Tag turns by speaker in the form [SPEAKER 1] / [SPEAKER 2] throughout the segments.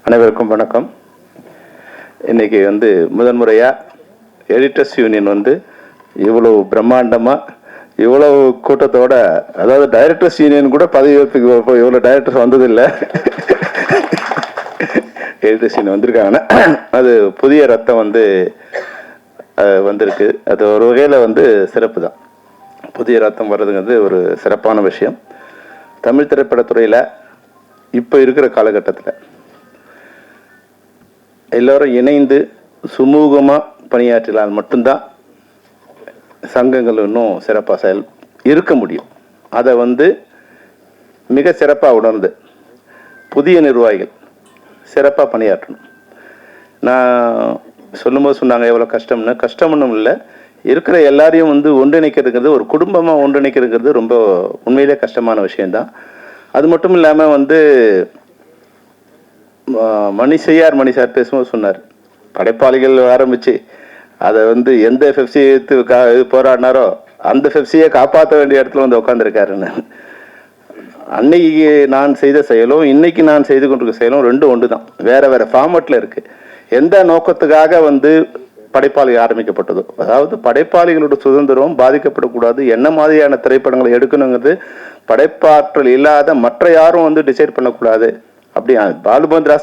[SPEAKER 1] அனைவருக்கும் வணக்கம். இன்னைக்கு முதன்முறையாக எடிட்டர்ஸ் யூனியன் இவ்வளவு பிரம்மாண்டமாக இவ்வளவு கூட்டத்தோட, அதாவது டைரக்டர்ஸ் யூனியன் கூட பதவியேற்புக்கு இவ்வளோ டைரக்டர்ஸ் வந்ததில்லை. எடிட்டர்ஸ் யூனியன் வந்திருக்காங்கன்னா அது புதிய ரத்தம் வந்திருக்கு. அது ஒரு வகையில் சிறப்பு தான். புதிய ரத்தம் வர்றதுங்கிறது ஒரு சிறப்பான விஷயம். தமிழ் திரைப்படத்துறையில் இப்போ இருக்கிற காலகட்டத்தில் எல்லோரும் இணைந்து சுமூகமாக பணியாற்றினால் மட்டும்தான் சங்கங்கள் இன்னும் சிறப்பாக இருக்க முடியும். அதை மிக சிறப்பாக உணர்ந்து புதிய நிர்வாகிகள் சிறப்பாக பணியாற்றணும். நான் சொல்லும்போது சொன்னாங்க எவ்வளோ கஷ்டம்னு இல்லை, இருக்கிற எல்லாரையும் ஒன்றிணைக்கிறதுங்கிறது, ஒரு குடும்பமாக ஒன்றிணைக்கிறதுங்கிறது ரொம்ப உண்மையிலே கஷ்டமான விஷயந்தான். அது மட்டும் இல்லாமல் மணி சார் பேசும்போது சொன்னார், படைப்பாளிகள் ஆரம்பித்து அதை எந்த பெப்சியை எடுத்து போராடினாரோ அந்த பெப்சியை காப்பாற்ற வேண்டிய இடத்துல உட்காந்துருக்காருன்னு. அன்னைக்கு நான் செய்த செயலும் இன்னைக்கு நான் செய்து கொண்டிருக்க செயலும் ரெண்டும் ஒன்று தான், வேற வேற ஃபார்மேட்டில் இருக்குது. எந்த நோக்கத்துக்காக படைப்பாளி ஆரம்பிக்கப்பட்டதோ, அதாவது படைப்பாளிகளோட சுதந்திரம் பாதிக்கப்படக்கூடாது, என்ன மாதிரியான திரைப்படங்களை எடுக்கணுங்கிறது படைப்பாற்றல் இல்லாத மற்ற யாரும் டிசைட் பண்ணக்கூடாது. அப்படி பாலுமகேந்திரா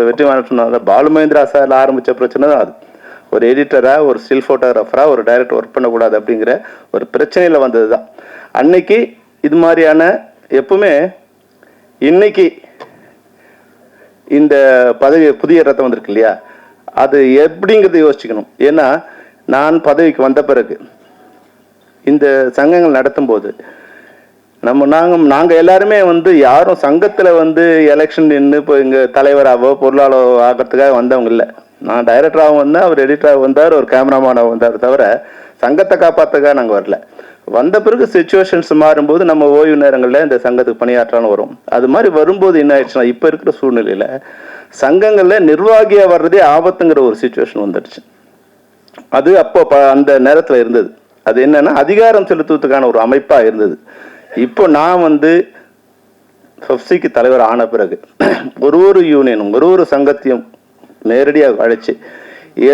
[SPEAKER 1] வெற்றிமாறன் சொன்னாங்க, பாலுமகேந்திரா சார் ஆரம்பித்த பிரச்சனை தான் அது. ஒரு எடிட்டரா, ஒரு ஸ்டில் ஃபோட்டோகிராஃபரா, ஒரு டைரக்டர் ஒர்க் பண்ணக்கூடாது அப்படிங்கிற ஒரு பிரச்சனையில் வந்தது தான். அன்னைக்கு இது மாதிரியான எப்பவுமே இன்னைக்கு இந்த பதவி புதிய ரத்தம் வந்திருக்கு இல்லையா, அது எப்படிங்கிறத யோசிச்சுக்கணும். ஏன்னா நான் பதவிக்கு வந்த பிறகு இந்த சங்கங்கள் நடத்தும் போது நாங்கள் எல்லாருமே யாரும் சங்கத்தில் எலெக்ஷன் நின்று இப்போ இங்கே தலைவராகவோ பொருளாளரோ ஆகிறதுக்காக வந்தவங்க இல்லை. நான் டைரக்டராகவும் வந்தேன், அவர் எடிட்டராக வந்தார், ஒரு கேமராமேனாக வந்தார். தவிர சங்கத்தை காப்பாற்றுக்காக நாங்கள் வரல. வந்த பிறகு சிச்சுவேஷன்ஸ் மாறும்போது நம்ம ஓய்வு நேரங்களில் இந்த சங்கத்துக்கு பணியாற்றாலும் வரும். அது மாதிரி வரும்போது என்ன ஆயிடுச்சுன்னா, இப்போ இருக்கிற சூழ்நிலையில் சங்கங்களில் நிர்வாகியாக வர்றதே ஆபத்துங்கிற ஒரு சிச்சுவேஷன் வந்துடுச்சு. அது அப்போ அந்த நேரத்தில் இருந்தது. அது என்னன்னா, அதிகாரம் செலுத்துவதற்கான ஒரு அமைப்பாக இருந்தது. இப்போ நான் பெப்சிக்கு தலைவர் ஆன பிறகு ஒரு யூனியனும் ஒரு சங்கத்தையும் நேரடியாக அழைச்சி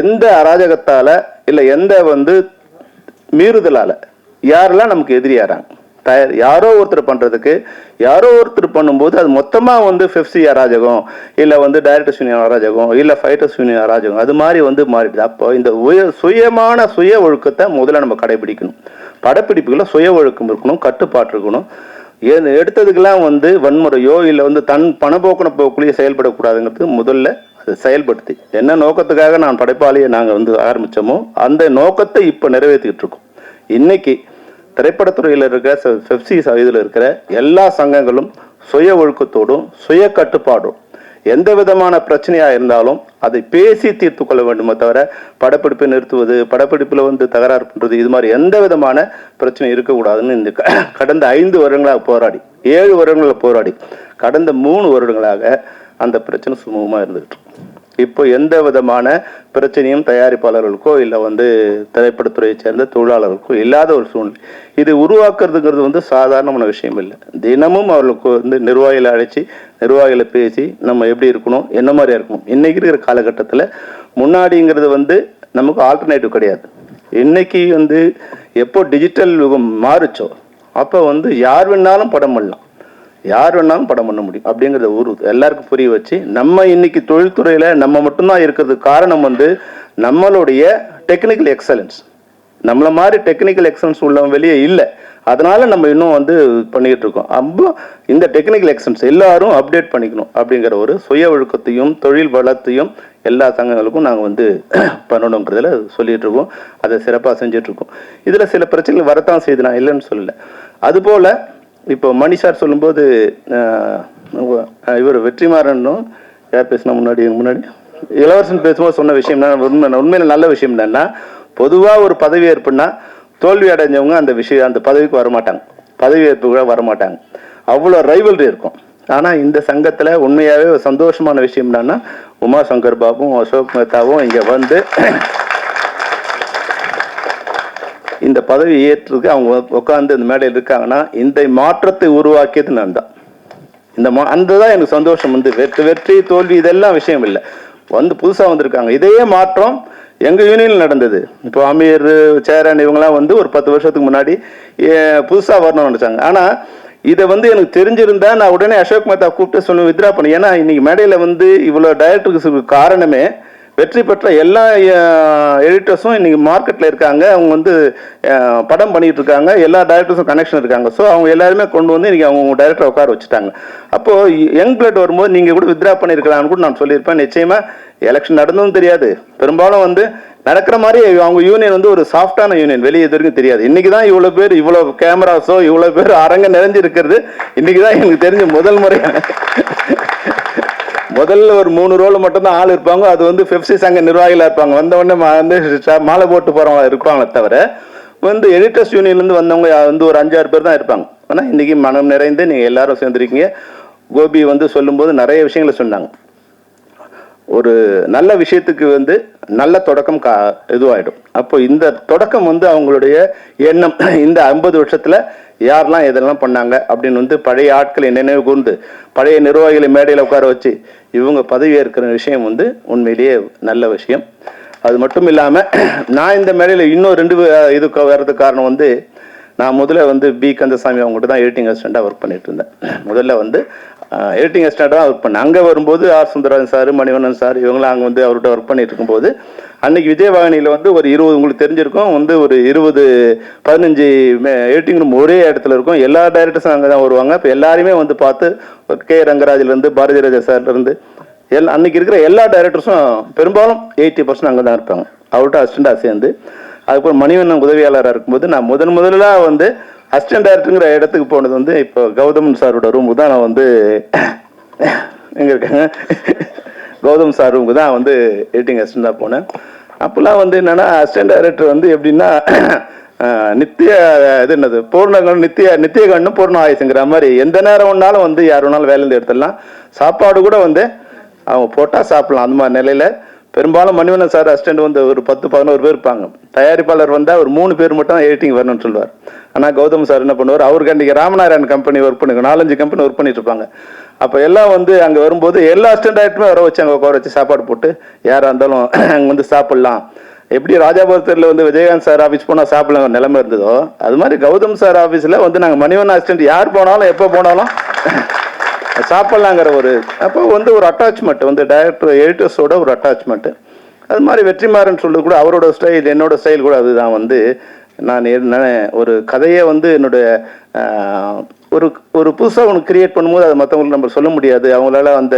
[SPEAKER 1] எந்த அராஜகத்தால் இல்லை எந்த மீறுதலால் யாரெல்லாம் நமக்கு எதிரியாராங்க, யாரோ ஒருத்தர் பண்ணுறதுக்கு, யாரோ ஒருத்தர் பண்ணும்போது அது மொத்தமாக பெப்சி அராஜகம், இல்லை டைரக்டர்ஸ் யூனியன் அராஜகம், இல்லை ஃபைட்டர்ஸ் யூனியன் அராஜகம், அது மாதிரி மாறிடுது. அப்போ இந்த சுயமான சுய ஒழுக்கத்தை முதல்ல நம்ம கடைபிடிக்கணும். படப்பிடிப்புகளை சுய ஒழுக்கம் இருக்கணும், கட்டுப்பாட்டு இருக்கணும். எடுத்ததுக்கெல்லாம் வன்முறையோ இல்லை தன் பணப்போக்கின போக்குள்ளேயே செயல்படக்கூடாதுங்கிறது முதல்ல அதை செயல்படுத்தி, என்ன நோக்கத்துக்காக நான் படைப்பாளியை நாங்கள் ஆரம்பித்தோமோ அந்த நோக்கத்தை இப்போ நிறைவேற்றிக்கிட்டு இருக்கோம். இன்னைக்கு திரைப்படத்துறையில் இருக்கிற பெப்சி இதில் இருக்கிற எல்லா சங்கங்களும் சுய ஒழுக்கத்தோடும் சுய கட்டுப்பாடும், எந்த விதமான பிரச்சனையாக இருந்தாலும் அதை பேசி தீர்த்து கொள்ள வேண்டுமே தவிர படப்பிடிப்பை நிறுத்துவது, படப்பிடிப்பில் தகராறு பண்ணுறது, இது மாதிரி எந்த விதமான பிரச்சனை இருக்கக்கூடாதுன்னு இந்த கடந்த 5 வருடங்களாக போராடி, 7 வருடங்களில் போராடி, கடந்த 3 வருடங்களாக அந்த பிரச்சனை சுமூகமாக இருந்துகிட்டு. இப்போ எந்த விதமான பிரச்சனையும் தயாரிப்பாளர்களுக்கோ இல்லை திரைப்படத்துறையை சேர்ந்த தொழிலாளர்களுக்கோ இல்லாத ஒரு சூழ்நிலை. இது உருவாக்குறதுங்கிறது சாதாரணமான விஷயம் இல்லை. தினமும் அவர்களுக்கு நிர்வாகிகளை அழைச்சி நிர்வாகிகளை பேசி நம்ம எப்படி இருக்கணும், என்ன மாதிரியா இருக்கணும். இன்னைக்கு இருக்கிற காலகட்டத்தில் முன்னாடிங்கிறது நமக்கு ஆல்டர்னேட்டிவ் கிடையாது. இன்னைக்கு எப்போ டிஜிட்டல் யுகம் மாறுச்சோ அப்போ யார் வேணாலும் படம் பண்ணலாம், யார் வேணாலும் படம் பண்ண முடியும் அப்படிங்கிறத எல்லாருக்கும் புரிய வச்சு, நம்ம இன்னைக்கு தொழில்துறையில் நம்ம மட்டும்தான் இருக்கிறதுக்கு காரணம் நம்மளுடைய டெக்னிக்கல் எக்ஸலன்ஸ். நம்மளை மாதிரி டெக்னிக்கல் எக்ஸலன்ஸ் உள்ளவங்க வெளியே இல்லை. அதனால நம்ம இன்னும் பண்ணிக்கிட்டு இருக்கோம். அப்போ இந்த டெக்னிக்கல் எக்ஸலன்ஸ் எல்லாரும் அப்டேட் பண்ணிக்கணும் அப்படிங்கிற ஒரு சுய ஒழுக்கத்தையும் தொழில் வளத்தையும் எல்லா சங்கங்களுக்கும் நாங்கள் பண்ணணுங்கிறதுல சொல்லிட்டு இருக்கோம். அதை சிறப்பாக செஞ்சுட்டு இருக்கோம். இதில் சில பிரச்சனைகள் வரத்தான் செய்து, நான் இல்லைன்னு சொல்லலை. அதுபோல் இப்போ மணி சார் சொல்லும்போது இவர் வெற்றிமாறனும் யார் பேசினா முன்னாடி இளவரசன் பேசும்போது சொன்ன விஷயம் உண்மையில நல்ல விஷயம் என்னன்னா, பொதுவாக ஒரு பதவி ஏற்புனா தோல்வி அடைஞ்சவங்க அந்த பதவிக்கு வரமாட்டாங்க, பதவி ஏற்பு கூட வரமாட்டாங்க. அவ்வளோ ரைவல்ரி இருக்கும். ஆனால் இந்த சங்கத்தில் உண்மையாகவே ஒரு சந்தோஷமான விஷயம் என்னன்னா, உமா சங்கர் பாபும் அசோக் மேத்தாவும் இங்கே இந்த பதவி ஏற்றுக்கு அவங்க உட்காந்து இந்த மேடையில் இருக்காங்கன்னா இந்த மாற்றத்தை உருவாக்கியது நான் தான். அந்த தான் எனக்கு சந்தோஷம். வந்து வெற்றி தோல்வி இதெல்லாம் விஷயம் இல்லை. வந்து புதுசாக வந்திருக்காங்க. இதே மாற்றம் எங்கள் யூனியனில் நடந்தது. இப்போ அமீர், சேரன் இவங்கெல்லாம் வந்து ஒரு 10 வருஷத்துக்கு முன்னாடி புதுசாக வரணும்னு நினச்சாங்க. ஆனால் இதை வந்து எனக்கு தெரிஞ்சிருந்தா நான் உடனே அசோக் மேத்தா கூப்பிட்டு சொல்லுவேன், வித்ரா பண்ணி. ஏன்னா இன்னைக்கு மேடையில் வந்து இவ்வளோ டைரக்டருக்கு காரணமே வெற்றி பெற்ற எல்லா எடிட்டர்ஸும் இன்னைக்கு மார்க்கெட்டில் இருக்காங்க. அவங்க வந்து படம் பண்ணிட்டு இருக்காங்க. எல்லா டைரக்டர்ஸும் கனெக்ஷன் இருக்காங்க. ஸோ அவங்க எல்லாருமே கொண்டு வந்து இன்னைக்கு அவங்க டைரக்டர் உட்கார வச்சுட்டாங்க. அப்போது யங் பிளட் வரும்போது நீங்கள் கூட வித்ரா பண்ணியிருக்கலாம்னு கூட நான் சொல்லியிருப்பேன். நிச்சயமாக எலெக்ஷன் நடந்ததும் தெரியாது. பெரும்பாலும் வந்து நடக்கிற மாதிரி அவங்க யூனியன் வந்து ஒரு சாஃப்டான யூனியன், வெளியே இது வரைக்கும் தெரியாது. இன்னைக்கு தான் இவ்வளோ பேர், இவ்வளோ கேமராஸோ, இவ்வளோ பேர் அரங்க நிறைஞ்சிருக்கிறது இன்னைக்கு தான் எனக்கு தெரிஞ்ச முதல் முறை. முதல்ல ஒரு 3 ரோல் மட்டும்தான் ஆள் இருப்பாங்க. அது வந்து பெப்சி சங்க நிர்வாகிகள் இருப்பாங்க. வந்தவொடனே வந்து மாலை போட்டு போறவங்க இருப்பாங்களே தவிர வந்து எடிட்டர்ஸ் யூனியன்லேருந்து வந்தவங்க வந்து ஒரு 5-6 பேர் தான் இருப்பாங்க. ஆனால் இன்னைக்கு மனம் நிறைந்து நீங்கள் எல்லாரும் சேர்ந்துருக்கீங்க. கோபி வந்து சொல்லும்போது நிறைய விஷயங்களை சொன்னாங்க. ஒரு நல்ல விஷயத்துக்கு வந்து நல்ல தொடக்கம் இதுவாயிடும். அப்போ இந்த தொடக்கம் வந்து அவங்களுடைய எண்ணம். இந்த 50 வருஷத்துல யாரெல்லாம் இதெல்லாம் பண்ணாங்க அப்படின்னு வந்து பழைய ஆட்களை நினைவு கூர்ந்து பழைய நிர்வாகிகளை மேடையில் உட்கார வச்சு இவங்க பதவி ஏற்கிற விஷயம் வந்து உண்மையிலேயே நல்ல விஷயம். அது மட்டும் இல்லாமல் நான் இந்த மேடையில் இன்னும் 2 இதுக்கு வர்றதுக்கு காரணம் வந்து, நான் முதல்ல வந்து பி கந்தசாமி அவங்ககிட்ட தான் எடிட்டிங் அசிஸ்டண்டாக ஒர்க் பண்ணிட்டு இருந்தேன். முதல்ல வந்து எடிட்டிங் அசிஸ்டண்டாக ஒர்க் பண்ணேன். அங்கே வரும்போது R Sundararajan sir, Manivannan sir இவங்களாம் அங்கே வந்து அவர்கிட்ட ஒர்க் பண்ணிட்டு இருக்கும்போது அன்னைக்கு விஜயவாகினியில் வந்து ஒரு 20, உங்களுக்கு தெரிஞ்சிருக்கும், வந்து ஒரு 20-15 எடிட்டிங் ரூம் ஒரே இடத்துல இருக்கும். எல்லா டைரக்டர்ஸும் அங்கே தான் வருவாங்க. இப்போ எல்லாருமே வந்து பார்த்து கே ரங்கராஜிலேருந்து பாரதி ராஜா சார்லேருந்து அன்னைக்கு இருக்கிற எல்லா டைரக்டர்ஸும் பெரும்பாலும் 80% அங்கே தான் இருப்பாங்க. அவர்கிட்ட அசிஸ்டண்டாக சேர்ந்து அதுக்கப்புறம் மணிவண்ணன் உதவியாளராக இருக்கும்போது நான் முதலாக வந்து அசிஸ்டன்ட் டைரக்டருங்கிற இடத்துக்கு போனது வந்து இப்போ கௌதம் சாரோட ரூமுக்கு தான் நான் வந்து எங்கே இருக்காங்க கௌதம் சார் ரூமுக்கு தான் வந்து எடிட்டிங் அசிஸ்டண்டாக போனேன். அப்போல்லாம் வந்து என்னென்னா அசிஸ்டன்ட் டைரக்டர் வந்து எப்படின்னா நித்திய இது என்னது பூர்ணகன் நித்திய கண்ணும் பூர்ண ஆயுசுங்கிற மாதிரி எந்த நேரம் ஒன்றாலும் வந்து யார் வேணாலும் வேலையிலேருந்து எடுத்துடலாம். சாப்பாடு கூட வந்து அவங்க போட்டால் சாப்பிடலாம். அந்த மாதிரி நிலையில் பெரும்பாலும் மணிவண்ணன் சார் அசிஸ்டன்ட் வந்து ஒரு 10-11 பேர் இருப்பாங்க. தயாரிப்பாளர் வந்தால் ஒரு 3 பேர் மட்டும் எடிட்டிங் வரணும்னு சொல்லுவார். ஆனால் கௌதம் சார் என்ன பண்ணுவார், அவருக்கு அன்றைக்கி ராமநாராயண் கம்பெனி ஒர்க் பண்ணிருக்கோம், 4-5 கம்பெனி ஒர்க் பண்ணிட்டு இருப்பாங்க. அப்போ எல்லாம் வந்து அங்கே வரும்போது எல்லா அசிஸ்டன்ட் டைரக்டருமே வர வச்சு அங்கே உட்கார வச்சு சாப்பாடு போட்டு யாராக இருந்தாலும் அங்கே வந்து சாப்பிட்லாம். எப்படி ராஜாபுரத்தில் வந்து விஜயகாந்த் சார் ஆஃபீஸ் போனால் சாப்பிடலாம் நிலைமை இருந்ததோ, அது மாதிரி கௌதம் சார் ஆஃபீஸில் வந்து நாங்கள் மணிவண்ணன் அசிஸ்டன்ட் யார் போனாலும் எப்போ போனாலும் சாப்பிட்லாங்கிற ஒரு அப்போ வந்து ஒரு அட்டாச்மெண்ட் வந்து டைரக்டர் எடிட்டர்ஸோட ஒரு அட்டாச்மெண்ட்டு. அது மாதிரி வெற்றிமாறன் சொல்றது கூட அவரோட ஸ்டைல், என்னோட ஸ்டைல் கூட அதுதான். வந்து நான் ஒரு கதையை வந்து என்னுடைய ஒரு புதுசாக ஒன்று கிரியேட் பண்ணும்போது அதை மற்றவங்களுக்கு நம்ம சொல்ல முடியாது. அவங்களால அந்த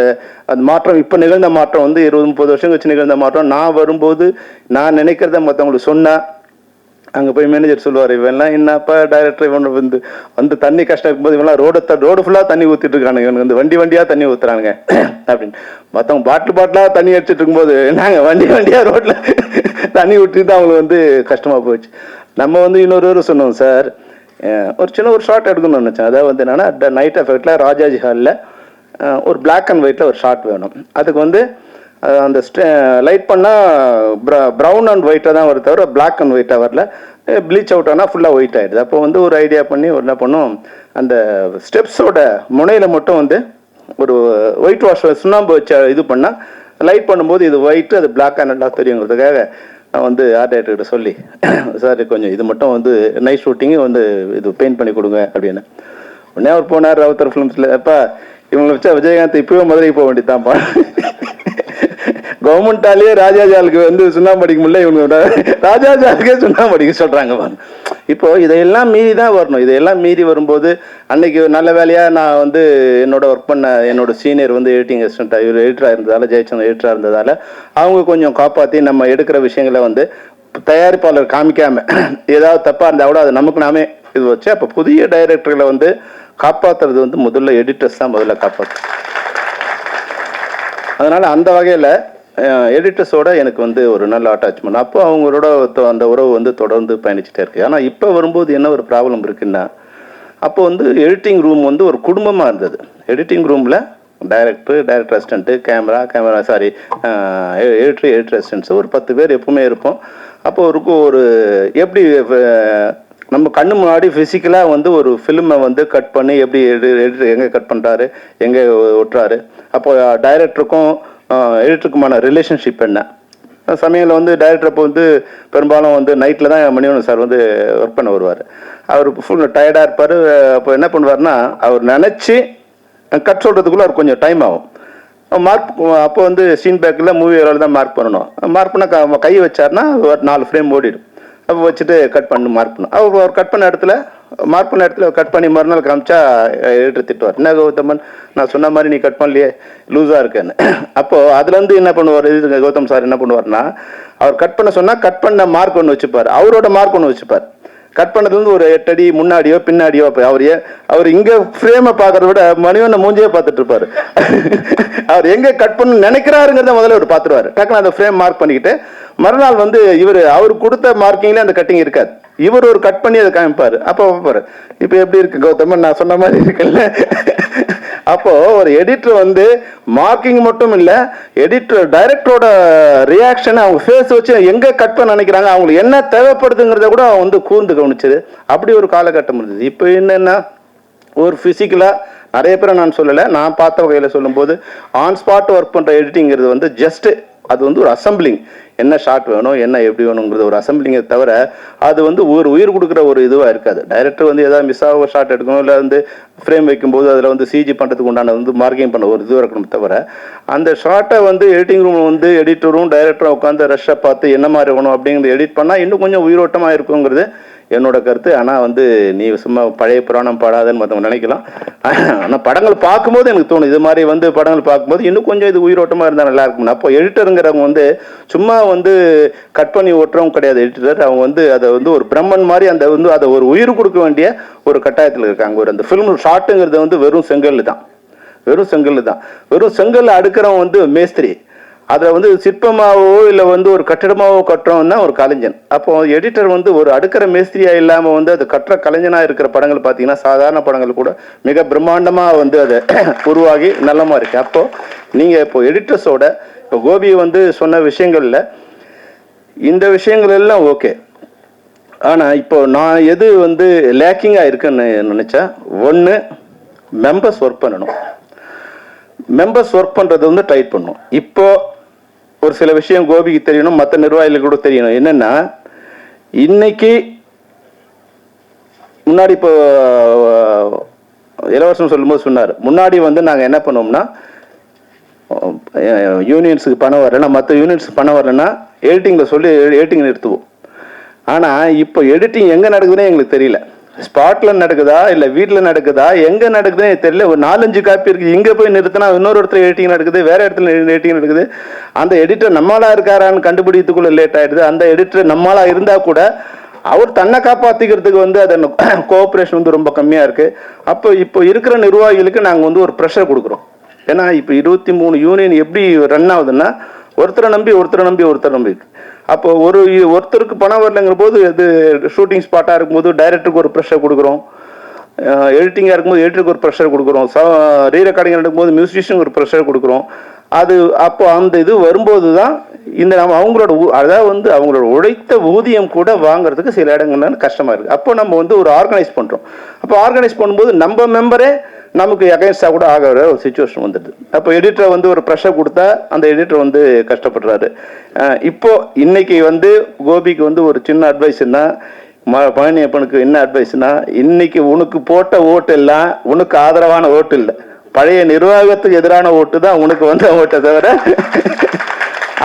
[SPEAKER 1] மாற்றம் இப்போ நிகழ்ந்த மாற்றம் வந்து 20-30 வருஷம் கழிச்சு நிகழ்ந்த மாற்றம் நான் வரும்போது நான் நினைக்கிறத மற்றவங்களுக்கு சொன்னால் அங்கே போய் மேனேஜர் சொல்லுவார், இவெல்லாம் என்னப்பா டைரக்டர் இவன் வந்து தண்ணி கஷ்டம் இருக்கும்போது இவெல்லாம் ரோடு ஃபுல்லாக தண்ணி ஊற்றிட்டு இருக்கானுங்க, இவனுக்கு வந்து வண்டியாக தண்ணி ஊற்றுறானுங்க அப்படின்னு. மற்றவங்க பாட்டிலாக தண்ணி அடிச்சுட்டு இருக்கும்போது நாங்கள் வண்டியாக ரோட்டில் தண்ணி ஊற்றிட்டு அவங்களுக்கு வந்து கஷ்டமாக போச்சு. நம்ம வந்து இன்னொரு சொன்னோம் சார், ஒரு ஷார்ட் எடுக்கணும்னு நினச்சேன். அதாவது வந்து என்னென்னா நைட் எஃபெக்டில் ராஜாஜி ஹாலில் ஒரு பிளாக் அண்ட் ஒயிட்டில் ஒரு ஷார்ட் வேணும். அதுக்கு வந்து அந்த லைட் பண்ணால் ப்ரௌன் அண்ட் ஒயிட்டாக தான் வருது தவிர பிளாக் அண்ட் ஒயிட்டாக வரல. ப்ளீச் அவுட் ஆனால் ஃபுல்லாக ஒயிட் ஆகிடுது. அப்போ வந்து ஒரு ஐடியா பண்ணி என்ன பண்ணோம், அந்த ஸ்டெப்ஸோட முனையில் மட்டும் வந்து ஒரு ஒயிட் வாஷ் சுண்ணாம்பு வச்சு இது பண்ணால் லைட் பண்ணும்போது இது ஒயிட்டு அது பிளாக் அண்ட் எல்லாம் தெரியுங்கிறதுக்காக நான் வந்து ஆர்ட் டைரக்டர்கிட்ட சொல்லி, சார் கொஞ்சம் இது மட்டும் வந்து நைட் ஷூட்டிங்கு வந்து இது பெயிண்ட் பண்ணி கொடுங்க அப்படின்னு. உடனே அவர் போனார் ரவுத்தர் ஃபிலிம்ஸில். அப்பா இவங்களை வச்சா விஜயகாந்த் இப்போவே மதுரைக்கு போக வேண்டியதான்ப்பா, கவர்மெண்டாலேயே ராஜாஜாலுக்கு வந்து சுண்ணாம்பு அடிக்க முடியல, இவங்க ராஜாஜாலுக்கே சுண்ணாம்பு அடிக்க சொல்கிறாங்க. இப்போ இதையெல்லாம் மீறி தான் வரணும். இதையெல்லாம் மீறி வரும்போது அன்னைக்கு நல்ல வேலையாக நான் வந்து என்னோட ஒர்க் பண்ண என்னோட சீனியர் வந்து எடிட்டிங் அசிஸ்டண்ட்டாக இவர் எடிட்டராக இருந்ததால், ஜெயச்சந்திரன் எடிட்டராக இருந்ததால் அவங்க கொஞ்சம் காப்பாற்றி நம்ம எடுக்கிற விஷயங்களை வந்து தயாரிப்பாளர் காமிக்காமல் ஏதாவது தப்பாக இருந்தால் கூட அது நமக்கு நாமே இது வச்சு அப்போ புதிய டைரக்டர்களை வந்து காப்பாற்றுறது வந்து முதல்ல எடிட்டர்ஸ் தான் முதல்ல காப்பாற்று. அதனால் அந்த வகையில் எடிட்டர்ஸோட எனக்கு வந்து ஒரு நல்ல அட்டாச்மெண்ட். அப்போ அவங்களோட அந்த உறவு வந்து தொடர்ந்து பயணிச்சுட்டே இருக்கு. ஆனால் இப்போ வரும்போது என்ன ஒரு ப்ராப்ளம் இருக்குன்னா, அப்போ வந்து எடிட்டிங் ரூம் வந்து ஒரு குடும்பமாக இருந்தது. எடிட்டிங் ரூமில் டைரக்டர் அசிஸ்டண்ட்டு, எடிட்டர் அசிஸ்டன்ட்ஸு ஒரு 10 பேர் எப்பவுமே இருப்போம். அப்போ ஒரு எப்படி நம்ம கண்ணு முன்னாடி ஃபிசிக்கலாக வந்து ஒரு ஃபிலிமை வந்து கட் பண்ணி எப்படி எடிட்டர் எங்கே கட் பண்ணுறாரு, எங்கே ஒட்டுறாரு, அப்போ டைரக்டருக்கும் எடிட்டருக்குமான ரிலேஷன்ஷிப் என்ன. சமயத்தில் வந்து டைரக்டர் அப்போ வந்து பெரும்பாலும் வந்து நைட்டில் தான் மணிவண்ணன் சார் வந்து ஒர்க் பண்ண வருவார். அவர் ஃபுல் டயர்டாக இருப்பார். அப்போ என்ன பண்ணுவார்னா, அவர் நினச்சி கட் சொல்கிறதுக்குள்ளே அவர் கொஞ்சம் டைம் ஆகும். மார்க் அப்போ வந்து சீன் பேக்கில் மூவி வேலையில் தான் மார்க் பண்ணணும். மார்க் பண்ணால் கை வச்சார்னா ஒரு 4 ஃப்ரேம் ஓடிடும். அப்போ வச்சுட்டு கட் பண்ணி மார்க் பண்ணும். அவர் கட் பண்ண இடத்துல மார்க் பண்ண இடத்துல கட் பண்ணி மறுநாள் காமிச்சா எடிட்டர் திட்டுவார், என்ன கௌதமன் நான் சொன்ன மாதிரி நீ கட் பண்ணலையே, லூஸாக இருக்கேன்னு. அப்போது அதுலேருந்து என்ன பண்ணுவார் கௌதம் சார் என்ன பண்ணுவார்னா, அவர் கட் பண்ண சொன்னால் கட் பண்ண மார்க் ஒன்று வச்சுப்பார், அவரோட மார்க் ஒன்று வச்சுப்பார். கட் பண்ணதுலேருந்து ஒரு 8 அடி முன்னாடியோ பின்னாடியோ. அப்போ அவர் இங்கே ஃப்ரேமை பார்க்கறத விட மணிவண்ண மூஞ்சியே பார்த்துட்டு இருப்பார். அவர் எங்கே கட் பண்ண நினைக்கிறாருங்கிறத முதல்ல அவர் பார்த்துருவார். டக்குன்னு அந்த ஃப்ரேம் மார்க் பண்ணிக்கிட்டு மறுநாள் வந்து அவர் கொடுத்த மார்க்கிங்லேயே அந்த கட்டிங் இருக்காது, இவர் ஒரு கட் பண்ணி அதை காமிப்பார். அப்போ பாரு இப்போ எப்படி இருக்கு கௌதமன் நான் சொன்ன மாதிரி இருக்குல்ல. அப்போ ஒரு எடிட்டர் வந்து மார்க்கிங் மட்டும் இல்லை, எடிட்டர் டைரக்டரோட ரியாக்ஷன் அவங்க ஃபேஸ் வச்சு எங்கே கட் பண்ண நினைக்கிறாங்க, அவங்களுக்கு என்ன தேவைப்படுதுங்கிறத கூட வந்து கூர்ந்து கவனிச்சது. அப்படி ஒரு காலகட்டம் இருந்தது. இப்போ என்னென்னா ஒரு ஃபிசிக்கலாக நிறைய பேரை நான் சொல்லலை, நான் பார்த்த வகையில் சொல்லும்போது ஆன் ஸ்பாட் ஒர்க் பண்ணுற எடிட்டிங்கிறது வந்து ஜஸ்ட்டு அது வந்து ஒரு அசம்பிளிங், என்ன ஷாட் வேணும் என்ன எப்படி வேணுங்கிறது ஒரு அசம்பிளிங்கை தவிர அது வந்து ஒரு உயிர் கொடுக்குற ஒரு இதுவாக இருக்காது. டைரக்டர் வந்து ஏதாவது மிஸ் ஆக ஷாட் எடுக்கணும், இல்லை வந்து ஃப்ரேம் வைக்கும்போது அதில் வந்து சிஜி பண்ணுறதுக்கு உண்டான வந்து மார்க்கிங் பண்ண ஒரு இதுவாக இருக்கணும். தவிர அந்த ஷார்ட்டை வந்து எடிட்டிங் ரூம் வந்து எடிட்டரும் டைரக்டரும் உட்காந்து ரஷ்ஷை பார்த்து என்ன மாதிரி வேணும் அப்படிங்கிறது எடிட் பண்ணால் இன்னும் கொஞ்சம் உயிரோட்டமாக இருக்குங்கிறது என்னோட கருத்து. ஆனால் வந்து நீ சும்மா பழைய புராணம் பாடாதுன்னு மற்றவங்க நினைக்கலாம். ஆனால் படங்கள் பார்க்கும்போது எனக்கு தோணும், இது மாதிரி வந்து படங்கள் பார்க்கும்போது இன்னும் கொஞ்சம் இது உயிரோட்டமாக இருந்தால் நல்லா இருக்கும். அப்போ எடிட்டருங்கிறவங்க வந்து சும்மா வந்து கட் பண்ணி ஓட்டுறவங்க கிடையாது எடிட்டர். அவங்க வந்து அதை வந்து ஒரு பிரம்மன் மாதிரி அந்த வந்து அதை ஒரு உயிர் கொடுக்க வேண்டிய ஒரு கட்டாயத்தில் இருக்காங்க. ஒரு அந்த ஃபிலிம் ஷார்ட்டுங்கிறது வந்து வெறும் செங்கல் தான், வெறும் செங்கல் அடுக்கிறவன் வந்து மேஸ்திரி. அதில் வந்து சிற்பமாவோ இல்லை வந்து ஒரு கட்டிடமாவோ கட்டுறோம்னா ஒரு கலைஞன். அப்போ எடிட்டர் வந்து ஒரு அடுக்கிற மேஸ்திரியா இல்லாமல் வந்து அது கட்டுற கலைஞனாக இருக்கிற படங்கள் பார்த்தீங்கன்னா சாதாரண படங்கள் கூட மிக பிரம்மாண்டமாக வந்து அதை உருவாகி நல்லமா இருக்கு. அப்போ நீங்கள் இப்போ எடிட்டர்ஸோட இப்போ கோபி வந்து சொன்ன விஷயங்கள்ல இந்த விஷயங்கள் எல்லாம் ஓகே. ஆனால் இப்போ நான் எது வந்து லேக்கிங்காக இருக்குன்னு நினச்சா, ஒன்று மெம்பர்ஸ் ஒர்க் பண்ணணும். மெம்பர்ஸ் ஒர்க் பண்ணுறது வந்து டைட் பண்ணணும். இப்போ ஒரு சில விஷயம் கோபிக்கு தெரியணும், மற்ற நிர்வாகிகளுக்கு கூட தெரியணும். என்னன்னா இன்னைக்கு முன்னாடி இப்போ இலவசம் சொல்லும்போது சொன்னார், முன்னாடி வந்து நாங்கள் என்ன பண்ணுவோம்னா யூனியன்ஸுக்கு பணம் வரலன்னா மற்ற யூனியன்ஸுக்கு பணம் வரலன்னா எடிட்டிங்கில் சொல்லி எடிட்டிங் நிறுத்துவோம். ஆனால் இப்போ எடிட்டிங் எங்கே நடக்குதுன்னே எங்களுக்கு தெரியல. ஸ்பாட்ல நடக்குதா இல்லை வீட்டில் நடக்குதா எங்கே நடக்குதுன்னு தெரியல. ஒரு 4-5 காப்பி இருக்குது, இங்கே போய் நிறுத்தினா இன்னொரு இடத்துல எடிட்டிங் நடக்குது, வேற இடத்துல எடிட்டிங் நடக்குது. அந்த எடிட்டர் நம்மளா இருக்காரான்னு கண்டுபிடித்துக்குள்ள லேட் ஆயிடுது. அந்த எடிட்டர் நம்மளா இருந்தா கூட அவர் தன்னை காப்பாற்றிக்கிறதுக்கு வந்து அது கோஆப்ரேஷன் வந்து ரொம்ப கம்மியாக இருக்கு. அப்போ இப்போ இருக்கிற நிர்வாகிகளுக்கு நாங்கள் வந்து ஒரு ப்ரெஷர் கொடுக்குறோம். ஏன்னா இப்போ 23 யூனியன் எப்படி ரன் ஆகுதுன்னா ஒருத்தரை நம்பி அப்போ ஒருத்தருக்கு பணம் வரலைங்கிற போது இது ஷூட்டிங் ஸ்பாட்டாக இருக்கும்போது டைரக்டருக்கு ஒரு ப்ரெஷர் கொடுக்குறோம், எடிட்டிங்காக இருக்கும்போது எடிட்டருக்கு ஒரு ப்ரெஷர் கொடுக்குறோம், ரீ ரெக்கார்டிங் நடக்கும்போது மியூசிஷியனுக்கு ஒரு ப்ரெஷர் கொடுக்குறோம். அது அப்போ அந்த இது வரும்போது தான் இந்த நம்ம அவங்களோட அதாவது வந்து அவங்களோட உழைத்த ஊதியம் கூட வாங்குறதுக்கு சில இடங்கள்ல கஷ்டமாக இருக்குது. அப்போ நம்ம வந்து ஒரு ஆர்கனைஸ் பண்ணுறோம். அப்போ ஆர்கனைஸ் பண்ணும்போது நம்ம மெம்பரே நமக்கு அகைன்ஸ்டாக கூட ஆகிற ஒரு சுச்சுவேஷன் வந்துடுது. அப்போ எடிட்டரை வந்து ஒரு ப்ரெஷர் கொடுத்தா அந்த எடிட்டர் வந்து கஷ்டப்படுறாரு. இப்போ இன்னைக்கு வந்து கோபிக்கு வந்து ஒரு சின்ன அட்வைஸ்னா, பழனியப்பனுக்கு என்ன அட்வைஸ்னா, இன்னைக்கு உனக்கு போட்ட ஓட்டு எல்லாம் உனக்கு ஆதரவான ஓட்டு இல்லை, பழைய நிர்வாகத்துக்கு எதிரான ஓட்டு தான் உனக்கு வந்த ஓட்டை தவிர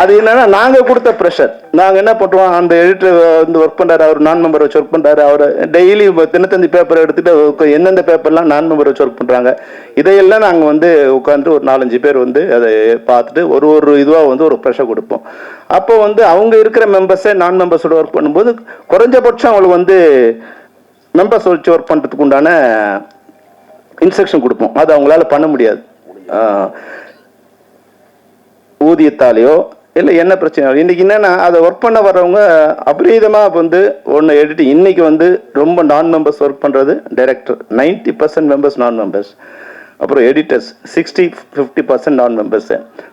[SPEAKER 1] அது என்னன்னா நாங்க கொடுத்த ப்ரெஷர். நாங்க என்ன பண்ணுவோம், அந்த எடிட்டர் வந்து ஒர்க் பண்றாரு, அவர் நான் மெம்பர் வச்சு ஒர்க் பண்றாரு, அவர் டெய்லி தினத்தந்தி பேப்பர் எடுத்துட்டு எந்தெந்த பேப்பர்லாம் நான் மெம்பர் வச்சு ஒர்க் பண்றாங்க இதையெல்லாம் நாங்க வந்து உட்காந்து ஒரு 4-5 பேர் வந்து அதை பார்த்துட்டு ஒரு இதுவா வந்து ஒரு ப்ரெஷர் கொடுப்போம். அப்போ வந்து அவங்க இருக்கிற மெம்பர்ஸை நான் மெம்பர்ஸோட ஒர்க் பண்ணும்போது குறைஞ்சபட்சம் அவங்களுக்கு வந்து மெம்பர்ஸ் வச்சு ஒர்க் பண்றதுக்கு உண்டான இன்ஸ்ட்ரக்ஷன் கொடுப்போம். அது அவங்களால பண்ண முடியாது. ஊதியத்தாலேயோ இல்லை என்ன பிரச்சனை. இன்னைக்கு என்னன்னா அதை ஒர்க் பண்ண வர்றவங்க அபரீதமாக வந்து ஒன்று எடிட்டிங் இன்னைக்கு வந்து ரொம்ப நான் மெம்பர்ஸ் ஒர்க் பண்ணுறது டைரக்டர் 90% மெம்பர்ஸ் நான் மெம்பர்ஸ், அப்புறம் எடிட்டர்ஸ் 60-50% நான் மெம்பர்ஸ்,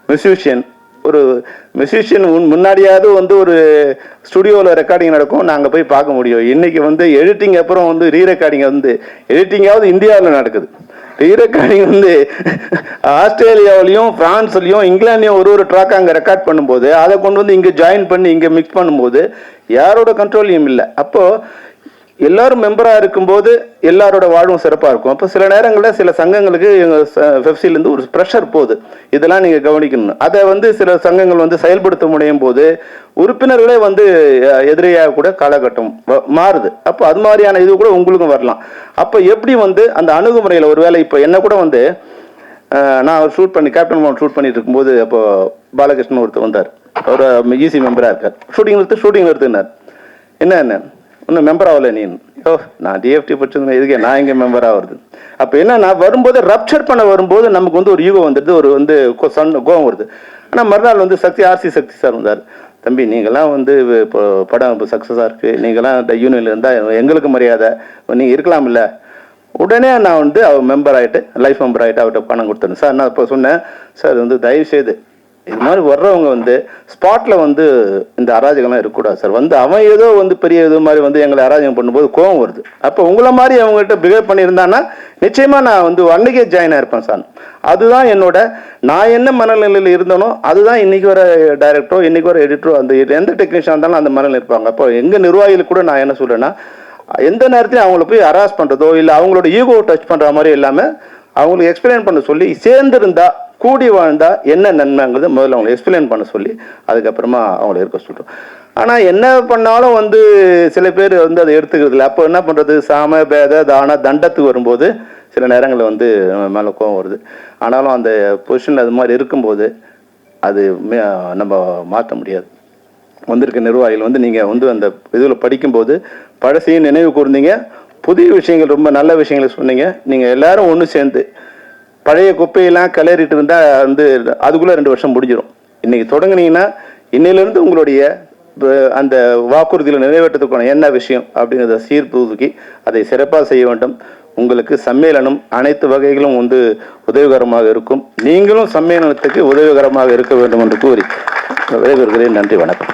[SPEAKER 1] மியூசிஷியன் ஒரு மியூசிஷியன் முன்னாடியாவது வந்து ஒரு ஸ்டுடியோவில் ரெக்கார்டிங் நடக்கும், நாங்கள் போய் பார்க்க முடியும். இன்னைக்கு வந்து எடிட்டிங் அப்புறம் வந்து ரீ ரெக்கார்டிங் வந்து எடிட்டிங்காவது இந்தியாவில் நடக்குது. ரீ ரெக்கார்டிங் வந்து ஆஸ்திரேலியாவிலையும் பிரான்ஸ்லையும் இங்கிலாந்துலையும் ஒரு ட்ராக் அங்கே ரெக்கார்ட் பண்ணும்போது அதை கொண்டு வந்து இங்கே ஜாயின் பண்ணி இங்கே மிக்ஸ் பண்ணும்போது யாரோட கண்ட்ரோலையும் இல்லை. அப்போது எல்லாரும் மெம்பராக இருக்கும்போது எல்லாரோட வாழ்வும் சிறப்பாக இருக்கும். அப்போ சில நேரங்களில் சில சங்கங்களுக்கு எங்கள் பெப்சிலேருந்து ஒரு ப்ரெஷர் போகுது, இதெல்லாம் நீங்கள் கவனிக்கணும். அதை வந்து சில சங்கங்கள் வந்து செயல்படுத்த முடியும் போது உறுப்பினர்களே வந்து எதிரியாக கூட காலகட்டம் மாறுது. அப்போ அது மாதிரியான இது கூட உங்களுக்கும் வரலாம். அப்போ எப்படி வந்து அந்த அணுகுமுறையில் ஒருவேளை இப்போ என்ன கூட வந்து நான் ஷூட் பண்ணி கேப்டன் மோகன் ஷூட் பண்ணிட்டு இருக்கும்போது அப்போ பாலகிருஷ்ணன் ஒருத்தர் வந்தார், ஒரு ஈசி மெம்பராக இருக்கார். ஷூட்டிங் நிறுத்தினார். என்ன இன்னும் மெம்பர் ஆகலை நீ? நான் டிஎஃப்டி படிச்சிருந்தேன், இதுக்கே நான் எங்கே மெம்பர் ஆகுறது? அப்போ என்னன்னா வரும்போது ரப்சர் பண்ண வரும்போது நமக்கு வந்து ஒரு ஈகோ வந்துடுது, ஒரு வந்து கோவம் வருது. ஆனால் மறுநாள் வந்து ஆர்சி சக்தி சார் வந்தார். தம்பி நீங்கள்லாம் வந்து இப்போ படம் இப்போ சக்ஸஸாக இருக்குது, நீங்கள்லாம் யூனியனில் இருந்தால் எங்களுக்கு மரியாதை, நீங்கள் இருக்கலாம் இல்லை. உடனே நான் வந்து அவர் மெம்பர் ஆகிட்டு லைஃப் மெம்பர் ஆகிட்டு அவர்கிட்ட பணம் கொடுத்தேன். சார் நான் இப்போ சொன்னேன், சார் வந்து தயவுசெய்து இது மாதிரி வர்றவங்க வந்து ஸ்பாட்டில் வந்து இந்த அராஜகம்லாம் இருக்கக்கூடாது சார். வந்து அவன் ஏதோ வந்து பெரிய இது மாதிரி வந்து எங்களை அராஜகம் பண்ணும்போது கோவம் வருது. அப்போ உங்களை மாதிரி அவங்ககிட்ட பிஹேவ் பண்ணியிருந்தான்னா நிச்சயமாக நான் வந்து அன்னைக்கே ஜாயின் ஆயிருப்பேன் சார். அதுதான் என்னோட நான் என்ன மனநிலையில் இருந்தனோ அதுதான் இன்னைக்கு வர டைரக்டரோ இன்னைக்கு வர எடிட்டரோ அந்த எந்த டெக்னீஷியன் இருந்தாலும் அந்த மனநிலை இருப்பாங்க. அப்போ எங்கள் நிர்வாகிகளுக்கு கூட நான் என்ன சொல்கிறேன்னா, எந்த நேரத்தையும் அவங்கள போய் ஹராஸ் பண்ணுறதோ இல்லை அவங்களோட ஈகோ டச் பண்ணுற மாதிரி இல்லாமல் அவங்களுக்கு எக்ஸ்பிளைன் பண்ண சொல்லி சேர்ந்துருந்தா கூடி வாழ்ந்தா என்ன நன்மைங்கிறது முதல்ல அவங்களை எக்ஸ்பிளைன் பண்ண சொல்லி அதுக்கப்புறமா அவங்கள இருக்க சொல்கிறோம். ஆனால் என்ன பண்ணாலும் வந்து சில பேர் வந்து அதை எடுத்துக்கிறது இல்லை. அப்போ என்ன பண்ணுறது, சாம பேத தான தண்டத்துக்கு வரும்போது சில நேரங்களில் வந்து மேலே கோவம் வருது. ஆனாலும் அந்த பொசிஷனில் அது மாதிரி இருக்கும்போது அது நம்ம மாற்ற முடியாது. வந்திருக்க நிர்வாகிகள் வந்து நீங்கள் வந்து அந்த இதில் படிக்கும்போது பழசையும் நினைவு கூர்ந்தீங்க, புதிய விஷயங்கள் ரொம்ப நல்ல விஷயங்களை சொன்னீங்க. நீங்கள் எல்லாரும் ஒன்று சேர்ந்து பழைய குப்பையெல்லாம் கிளறிட்டு இருந்தால் வந்து அதுக்குள்ளே 2 வருஷம் முடிஞ்சிடும். இன்னைக்கு தொடங்குனீங்கன்னா இன்னிலிருந்து உங்களுடைய அந்த வாக்குறுதியில் நிறைவேற்றத்துக்கான என்ன விஷயம் அப்படிங்கிறத சீர்தூக்கி அதை சிறப்பாக செய்ய வேண்டும். உங்களுக்கு சம்மேளனம் அனைத்து வகைகளும் வந்து உதவிகரமாக இருக்கும். நீங்களும் சம்மேளனத்துக்கு உதவிகரமாக இருக்க வேண்டும் என்று கூறி விடைபெறுகிறேன். நன்றி, வணக்கம்.